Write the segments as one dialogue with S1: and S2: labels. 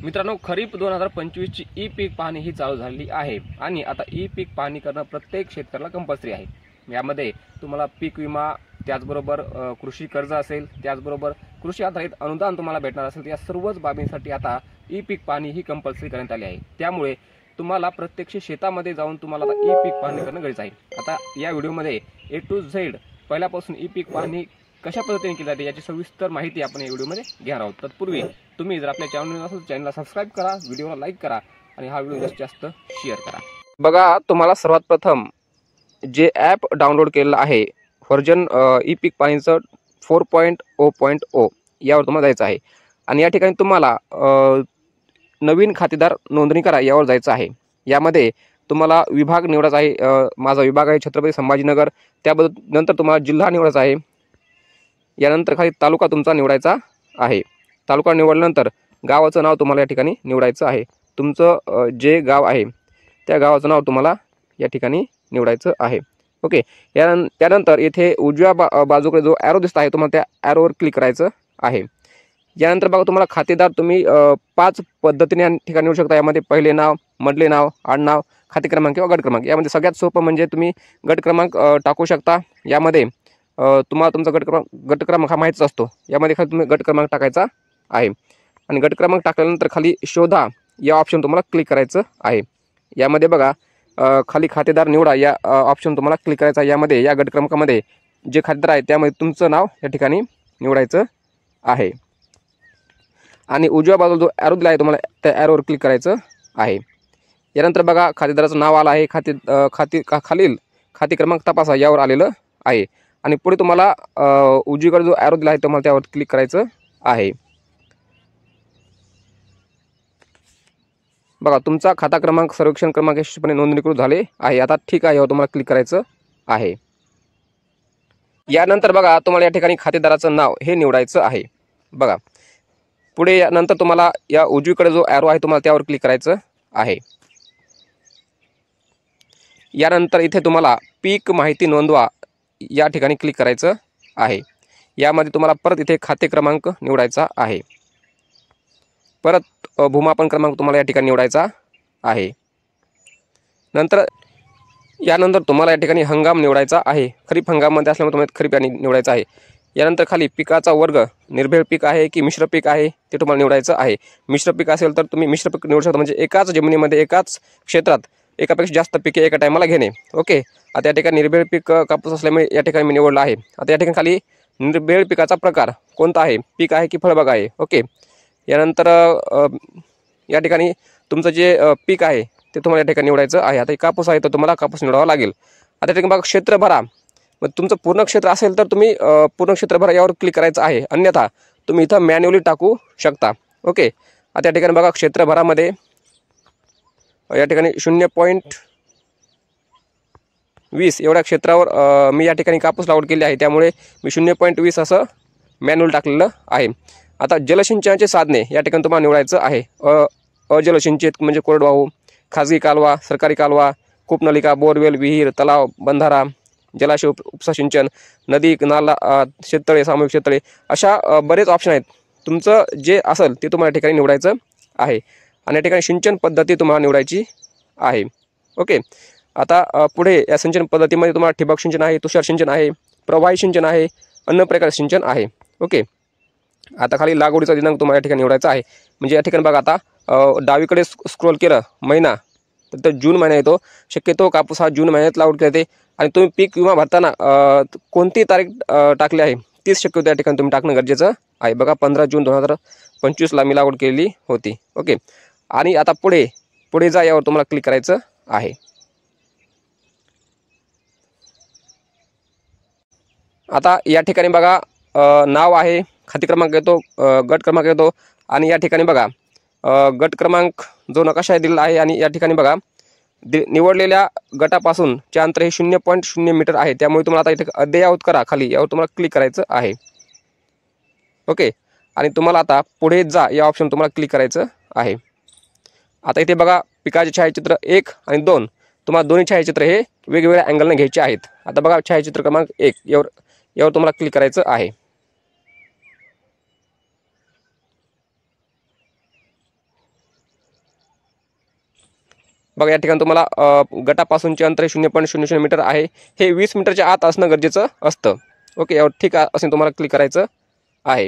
S1: मित्रांनो, खरीप 2025 ची ई पीक पाहणी ही चालू झालेली आहे आणि आता ई पीक पाहणी करणं प्रत्येक शेतकऱ्याला कंपल्सरी आहे। यामध्ये तुम्हाला पीक विमा, त्याचबरोबर कृषी कर्ज असेल, त्याचबरोबर कृषी आधारित अनुदान तुम्हाला भेटणार असेल, या सर्वच बाबींसाठी आता ई पीक पाहणी ही कंपल्सरी करण्यात आली आहे। त्यामुळे तुम्हाला प्रत्यक्ष शेतामध्ये जाऊन तुम्हाला आता ई पीक पाहणी करणं गरजेचं आहे। आता या व्हिडिओमध्ये ए टू झेड पहिल्यापासून ई पीक पाहणी कशा पद्धतीने केली जाते याची सविस्तर माहिती आपण या व्हिडिओमध्ये घेणार आहोत। तत्पूर्वी तुम्ही जर आपल्या चॅनल असेल चॅनलला सबस्क्राइब करा, व्हिडिओला लाईक करा आणि हा व्हिडिओ जास्तीत जास्त शेअर करा। बघा, तुम्हाला सर्वात प्रथम जे ॲप डाउनलोड केलेलं आहे व्हर्जन ई पीक पाहणीचं 4.0.0 यावर तुम्हाला जायचं आहे आणि या ठिकाणी तुम्हाला नवीन खातेदार नोंदणी करा यावर जायचं आहे। यामध्ये तुम्हाला विभाग निवडायचा आहे। माझा विभाग आहे छत्रपती संभाजीनगर। त्याबद्दल नंतर तुम्हाला जिल्हा निवडायचा आहे। यानंतर खाली तालुका तुमचा निवडायचा आहे। तालुका निवडल्यानंतर गावाचं नाव तुम्हाला या ठिकाणी निवडायचं आहे। तुमचं जे गाव आहे त्या गावाचं नाव तुम्हाला या ठिकाणी निवडायचं आहे। ओके, त्यानंतर इथे उजव्या बाजूकडे जो ॲरो दिसत आहे तुम्हाला त्या ॲरोवर क्लिक करायचं आहे। यानंतर बघा, तुम्हाला खातेदार तुम्ही 5 पद्धतीने या ठिकाणी निवडू शकता। यामध्ये पहिले नाव, मधले नाव, आडनाव, खाते क्रमांक किंवा गट क्रमांक। यामध्ये सगळ्यात सोपं म्हणजे तुम्ही गट क्रमांक टाकू शकता। यामध्ये तुम्हाला तुमचा गट क्रमांक हा माहितीच असतो। यामध्ये खाली तुम्ही गट क्रमांक टाकायचा आहे आणि गट क्रमांक टाकल्यानंतर खाली शोधा या ऑप्शन तुम्हाला क्लिक करायचं आहे। यामध्ये बघा, खाली खातेदार निवडा या ऑप्शन तुम्हाला क्लिक करायचा आहे। यामध्ये या गट क्रमांकामध्ये जे खातेदार आहे त्यामध्ये तुमचं नाव या ठिकाणी निवडायचं आहे आणि उजव्या बाजूला जो ॲरो दिला आहे तुम्हाला त्या ॲरोवर क्लिक करायचं आहे। यानंतर बघा, खातेदाराचं नाव आलं आहे, खालील खाते क्रमांक तपासा यावर आलेलं आहे आणि पुढे तुम्हाला उजवीकडे जो ॲरो दिला आहे तुम्हाला त्यावर क्लिक करायचं आहे। बघा, तुमचा खाता क्रमांक, सर्वेक्षण क्रमांक यशस्वीपणे नोंदणीकृत झाले आहे। आता ठीक आहे यावर तुम्हाला क्लिक करायचं आहे। यानंतर बघा, तुम्हाला या ठिकाणी खातेदाराचं नाव हे निवडायचं आहे। बघा, पुढे यानंतर तुम्हाला या उजवीकडे जो ॲरो आहे तुम्हाला त्यावर क्लिक करायचं आहे। यानंतर इथे तुम्हाला पीक माहिती नोंदवा या ठिकाणी क्लिक करायचं आहे। यामध्ये तुम्हाला परत इथे खाते क्रमांक निवडायचा आहे। परत भूमापन क्रमांक तुम्हाला या ठिकाणी निवडायचा आहे। यानंतर तुम्हाला या ठिकाणी हंगाम निवडायचा आहे। खरीप हंगामामध्ये असल्यामुळे तुम्हाला खरीप निवडायचं आहे। यानंतर खाली पिकाचा वर्ग, निर्भेळ पीक आहे की मिश्र पीक आहे ते तुम्हाला निवडायचं आहे। मिश्र पीक असेल तर तुम्ही मिश्र पीक निवडू शकता, म्हणजे एकाच जमिनीमध्ये एकाच क्षेत्रात एकापेक्षा जास्त पिके एका टायमाला घेणे। ओके, आता या ठिकाणी निर्भेळ पीक कापूस असल्यामुळे या ठिकाणी मी निवडलं आहे। आता या ठिकाणी खाली निर्भेळ पिकाचा प्रकार कोणता आहे, पीक आहे की फळबाग आहे। ओके, यानंतर या ठिकाणी तुमचं जे पीक आहे ते तुम्हाला या ठिकाणी निवडायचं आहे। आता कापूस आहे तर तुम्हाला कापूस निवडावा लागेल। आता या ठिकाणी बघा, क्षेत्र भरा, मग तुमचं पूर्ण क्षेत्र असेल तर तुम्ही पूर्ण क्षेत्र भरा यावर क्लिक करायचं आहे, अन्यथा तुम्ही इथं मॅन्युअली टाकू शकता। ओके, आता या ठिकाणी बघा, क्षेत्र भरामध्ये या ठिकाणी 0.20 एवढ्या क्षेत्रावर मी या ठिकाणी कापूस लागवड केली आहे, त्यामुळे मी 0.20 असं मॅन्युअल टाकलेलं आहे। आता जलसिंचनाचे साधने या ठिकाणी तुम्हाला निवडायचं आहे। अजलसिंचित म्हणजे कोरडवाहू, खाजगी कालवा, सरकारी कालवा, कूपनलिका, बोरवेल, विहीर, तलाव, बंधारा, जलाशय, उपसा सिंचन, नदी, नाला, शेततळे, सामूहिक शेततळे, अशा बरेच ऑप्शन आहेत। तुमचं जे असेल ते तुम्हाला या ठिकाणी निवडायचं आहे आणि या ठिकाणी सिंचन पद्धती तुम्हाला निवडायची आहे। ओके, आता पुढे या सिंचन पद्धतीमध्ये तुम्हाला ठिबक सिंचन आहे, तुषार सिंचन आहे, प्रवाही सिंचन आहे, अन्य प्रकारचे सिंचन आहे। ओके, आता खाली लागवडीचा दिनांक तुम्हाला या ठिकाणी निवडायचा आहे। म्हणजे या ठिकाणी बघा, आता डावीकडे स्क्रोल केलं महिना तर जून महिना येतो। शक्यतो कापूस हा जून महिन्यात लागवड केली जाते आणि तुम्ही पीक विमा भरताना कोणती तारीख टाकली आहे तीच शक्यतो या ठिकाणी तुम्ही टाकणं गरजेचं आहे। बघा, 15 जून 2025ला मी लागवड केलेली होती। ओके, आणि आता पुढे जा यावर तुम्हाला क्लिक करायचं आहे। आता या ठिकाणी बघा, नाव आहे, खाते क्रमांक येतो, गट क्रमांक येतो आणि या ठिकाणी बघा गट क्रमांक जो नकाशा दिलेला आहे आणि या ठिकाणी बघा निवडलेल्या गटापासून चे अंतर हे 0.0 मीटर आहे। त्यामुळे तुम्हाला आता इथे अद्ययावत करा खाली यावर तुम्हाला क्लिक करायचं आहे। ओके, आणि तुम्हाला आता पुढे जा या ऑप्शन तुम्हाला क्लिक करायचं आहे। आता इथे बघा, पिकाचे छायाचित्र 1 आणि 2 तुम्हाला दोन्ही छायाचित्र हे वेगवेगळ्या अँगलने घ्यायचे आहेत। आता बघा, छायाचित्र क्रमांक 1 यावर तुम्हाला क्लिक करायचं आहे। बघा या ठिकाणी तुम्हाला गटापासूनचे अंतर 0.00 मीटर आहे. हे 20 मीटरच्या आत असणं गरजेचं असतं. ओके, यावर ठीक असं तुम्हाला क्लिक करायचं आहे.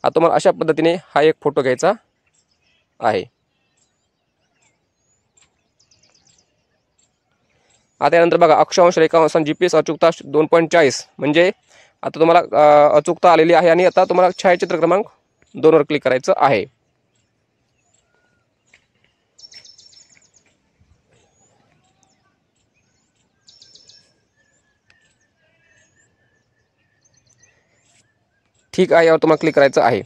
S1: आता तुम्हाला अशा पद्धतीने हा एक फोटो घ्यायचा आहे. आता यानंतर बघा अक्षांश रेखांश GPS अचूकता 2.40 म्हणजे आता तुम्हाला अचूकता आलेली आहे. आणि आता तुम्हाला छायाचित्र क्रमांक 2 वर क्लिक करायचं आहे. ठीक आहे, यावर तुम्हाला क्लिक करायचं आहे.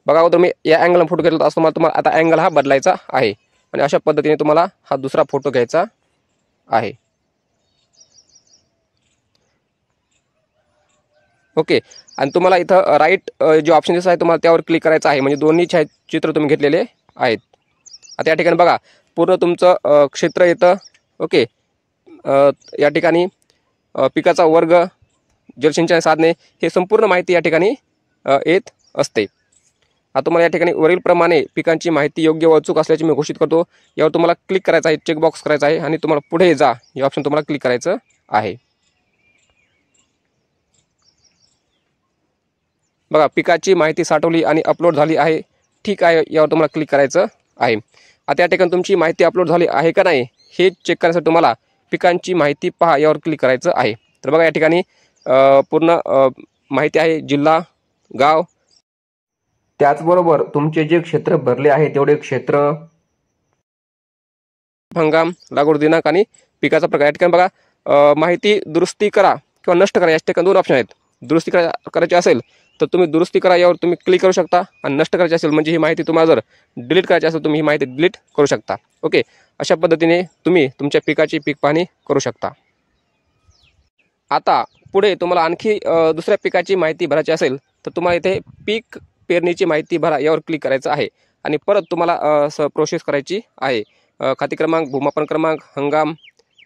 S1: बघा अगोदर मी या अँगलला फोटो घेतला असतो, तुम्हाला आता अँगल हा बदलायचा आहे. आणि अशा पद्धतीने तुम्हाला हा दुसरा फोटो घ्यायचा आहे. ओके, आणि तुम्हाला इथं राईट जे ऑप्शन दिसत आहे तुम्हाला त्यावर क्लिक करायचं आहे. म्हणजे दोन्ही छायाचित्र तुम्ही घेतलेले आहेत. आता या ठिकाणी बघा पूर्ण तुमचं क्षेत्र येतं. ओके, या ठिकाणी पिकाचा वर्ग, जलसिंचन साधने, हे संपूर्ण माहिती या ठिकाणी येत असते. आता तुम्हाला या ठिकाणी वरीलप्रमाणे पिकांची माहिती योग्य व अचूक असल्याची मी घोषित करतो. यावर तुम्हाला क्लिक करायचं आहे, चेकबॉक्स करायचा आहे आणि तुम्हाला पुढे जा हे ऑप्शन तुम्हाला क्लिक करायचं आहे. बघा पिकाची माहिती साठवली आणि अपलोड झाली आहे. ठीक आहे, यावर तुम्हाला क्लिक करायचं आहे. आता या ठिकाणी तुमची माहिती अपलोड झाली आहे का नाही हे चेक करण्यासाठी तुम्हाला पिकांची माहिती पहा यावर क्लिक करायचं आहे. तर बघा या ठिकाणी पूर्ण माहिती आहे, जिल्हा, गाव, त्याचबरोबर तुमचे जे क्षेत्र भरले आहे तेवढे क्षेत्र, हंगाम, लागवड दिनांक आणि पिकाचा प्रकार. या ठिकाणी बघा माहिती दुरुस्ती करा किंवा नष्ट करा, या ठिकाणी 2 ऑप्शन आहेत. दुरुस्ती करायची असेल तर तुम्ही दुरुस्ती करा यावर तुम्ही क्लिक करू शकता. आणि नष्ट करायची असेल म्हणजे ही माहिती तुम्हाला जर डिलीट करायची असेल तुम्ही ही माहिती डिलीट करू शकता. ओके, अशा पद्धतीने तुम्ही तुमच्या पिकाची पीक पाहणी करू शकता. आता पुढे तुम्हाला आणखी दुसऱ्या पिकाची माहिती भरायची असेल तर तुम्हाला इथे पीक पेरणीची माहिती भरा यावर क्लिक करायचं आहे. आणि परत तुम्हाला प्रोसेस करायची आहे. खाते क्रमांक, भूमापन क्रमांक, हंगाम,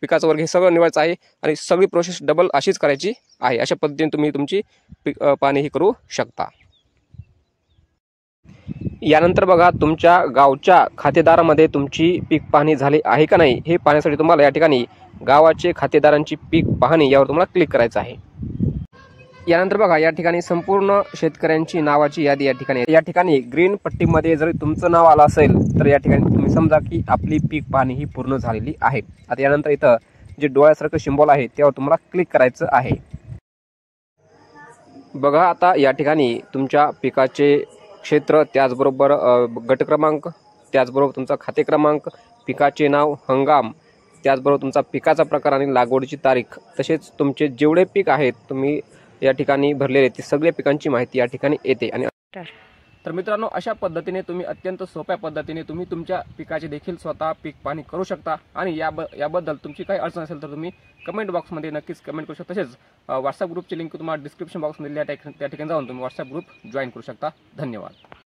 S1: पिकाचा वर्ग हे सगळं निवडायचं आहे. आणि सगळी प्रोसेस डबल अशीच करायची आहे. अशा पद्धतीने तुम्ही तुमची पीक पाहणी ही करू शकता. यानंतर बघा तुमच्या गावच्या खातेदारामध्ये तुमची पीक पाहणी झाली आहे का नाही हे पाहण्यासाठी तुम्हाला या ठिकाणी गावाचे खातेदारांची पीक पाहणी यावर तुम्हाला क्लिक करायचं आहे. यानंतर बघा या ठिकाणी संपूर्ण शेतकऱ्यांची नावाची यादी या ठिकाणी ग्रीन पट्टीमध्ये जर तुमचं नाव आलं असेल तर या ठिकाणी तुम्ही समजा की आपली पीक पाहणी ही पूर्ण झालेली आहे. आता यानंतर इथं जे डोळ्यासारखं सिंबॉल आहे त्यावर तुम्हाला क्लिक करायचं आहे. बघा आता या ठिकाणी तुमच्या पिकाचे क्षेत्र, त्याचबरोबर गट क्रमांक, त्याचबरोबर तुमचा खाते क्रमांक, पिकाचे नाव, हंगाम, त्याचबरोबर तुमचा पिकाचा प्रकार आणि लागवडीची तारीख, तसेच तुमचे जेवढे पीक आहेत तुम्ही या ठिकाणी भरलेले ते सगळ्या पिकांची माहिती या ठिकाणी येते. आणि तर मित्रांनो अशा पद्धतीने तुम्ही अत्यंत सोप्या पद्धतीने तुम्ही तुमच्या पिकाचे देखील स्वतः पीक पाहणी करू शकता. आणि याबद्दल तुमची काही अडचण असेल तर तुम्ही कमेंट बॉक्समध्ये नक्कीच कमेंट करू शकता. तसेच व्हॉट्सअप ग्रुपची लिंक तुम्हाला डिस्क्रिप्शन बॉक्समध्ये त्या ठिकाणी जाऊन तुम्ही व्हॉट्सअप ग्रुप जॉईन करू शकता. धन्यवाद.